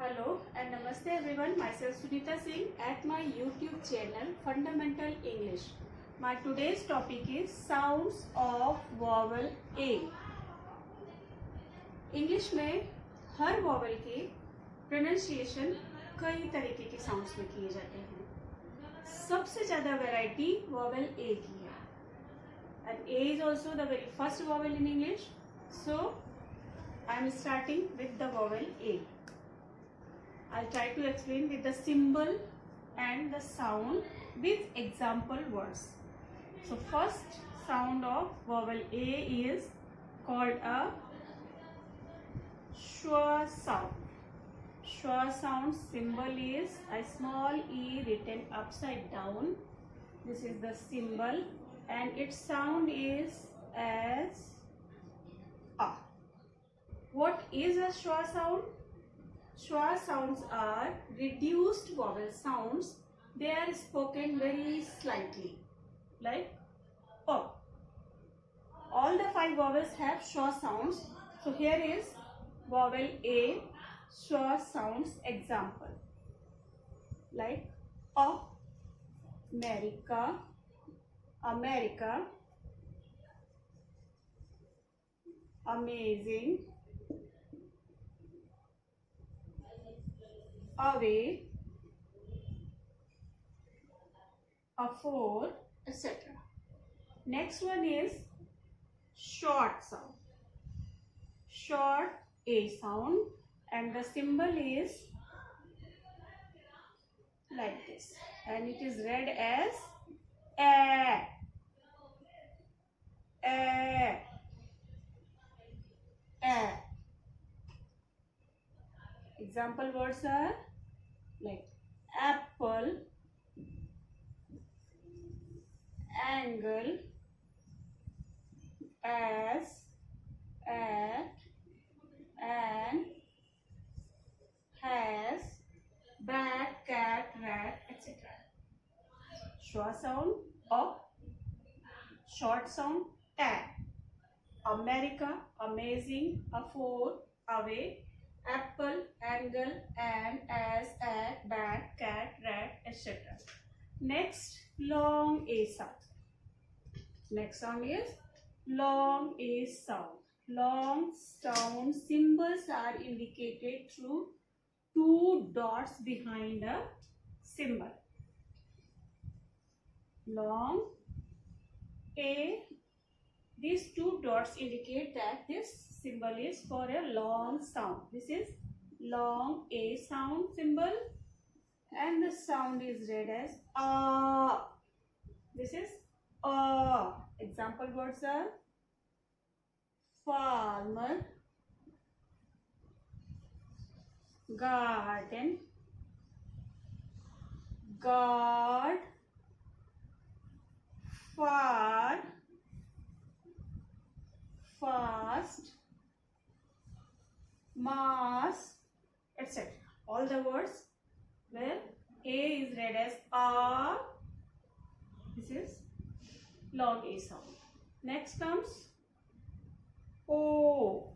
Hello and Namaste everyone. Myself Sunita Singh at my YouTube channel Fundamental English. My today's topic is sounds of vowel A. English में हर vowel की pronunciation कई तरीके के sounds में किए जाते हैं. सबसे ज़्यादा वैरायटी वॉवल ए की है. And A is also the very first vowel in English. So I am starting with the vowel A. I'll try to explain with the symbol and the sound with example words. So first sound of vowel A is called a schwa sound. Schwa sound symbol is a small e written upside down. This is the symbol and its sound is as a. What is a schwa sound? Schwa sounds are reduced vowel sounds. They are spoken very slightly, like O. All the 5 vowels have schwa sounds. So here is vowel A, schwa sounds example, like A, America, America, amazing, away, afford, etc. Next one is short sound. Short A sound and the symbol is like this and it is read as A. A. A. Example words are like apple, angle, as, at, and, has, bat, cat, rat, etc. Schwa sound of, short sound A. America, amazing, afford, away, apple, angle, and, as, at, bat, cat, rat, etc. Next, long A sound. Next sound is long A sound. Long sound symbols are indicated through 2 dots behind a symbol. Long A. These 2 dots indicate that this symbol is for a long sound. This is long A sound symbol and the sound is read as A. This is A. Example words are farmer, garden, guard, far, fast, mass, etc. All the words where A is read as A. This is long A sound. Next comes O.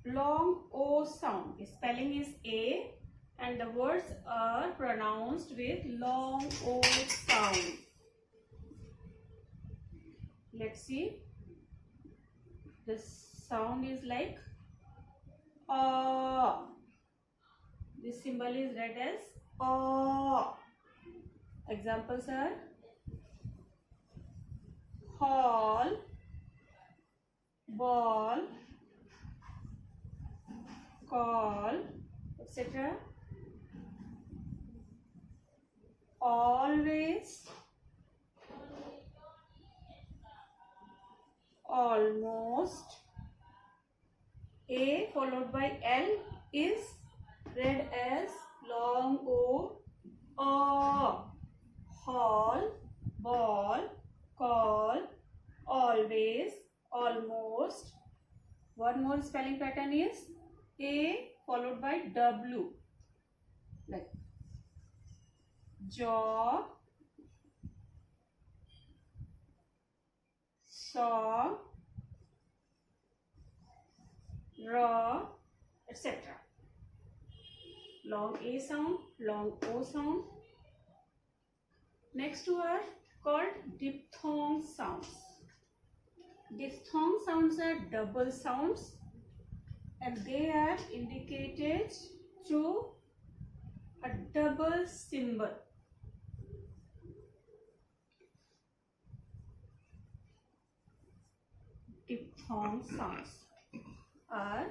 Long O sound. The spelling is A and the words are pronounced with long O sound. Let's see. The sound is like A. This symbol is read as A. Examples are hall, ball, call, etc. Always, almost. A followed by L is read as long O. A. Hall, ball, call, always, almost. One more spelling pattern is A followed by W, like jaw, saw, raw, etc. long A sound, long O sound. Next two are called diphthong sounds. Diphthong sounds are double sounds and they are indicated through a double symbol. Diphthong sounds are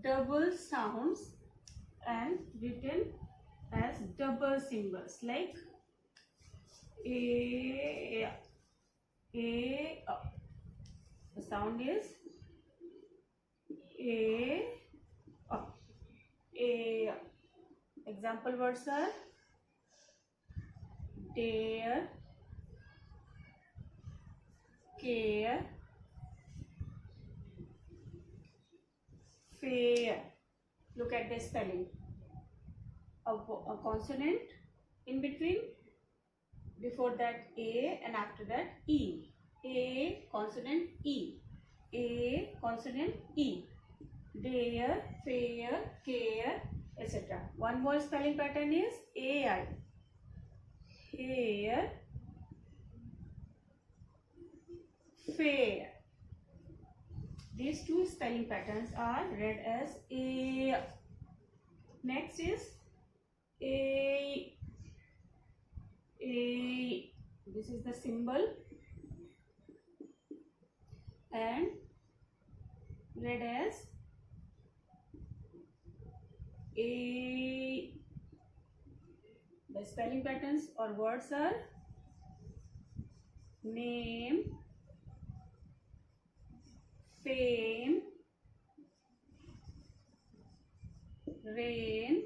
double sounds and written as double symbols like A. The sound is A. A. Example words are dare, care, fair. Look at the spelling. A consonant in between, before that A and after that E. A consonant E. A consonant E. Dare, fair, care, etc. One more spelling pattern is AI. Hair, fair. These two spelling patterns are read as A. Next is A. A. This is the symbol and read as A. The spelling patterns or words are name, fame, rain,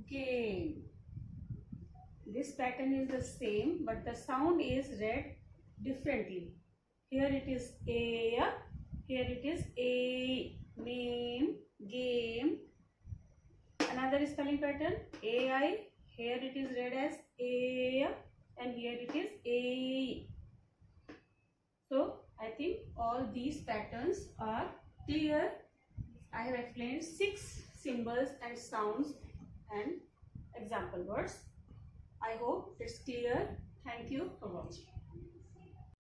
game. This pattern is the same but the sound is read differently. Here it is A, here it is A, name, game. Another spelling pattern AI, here it is read as A and here it is A. So I think all these patterns are clear. I have explained 6 symbols and sounds and example words. I hope it's clear. Thank you for watching.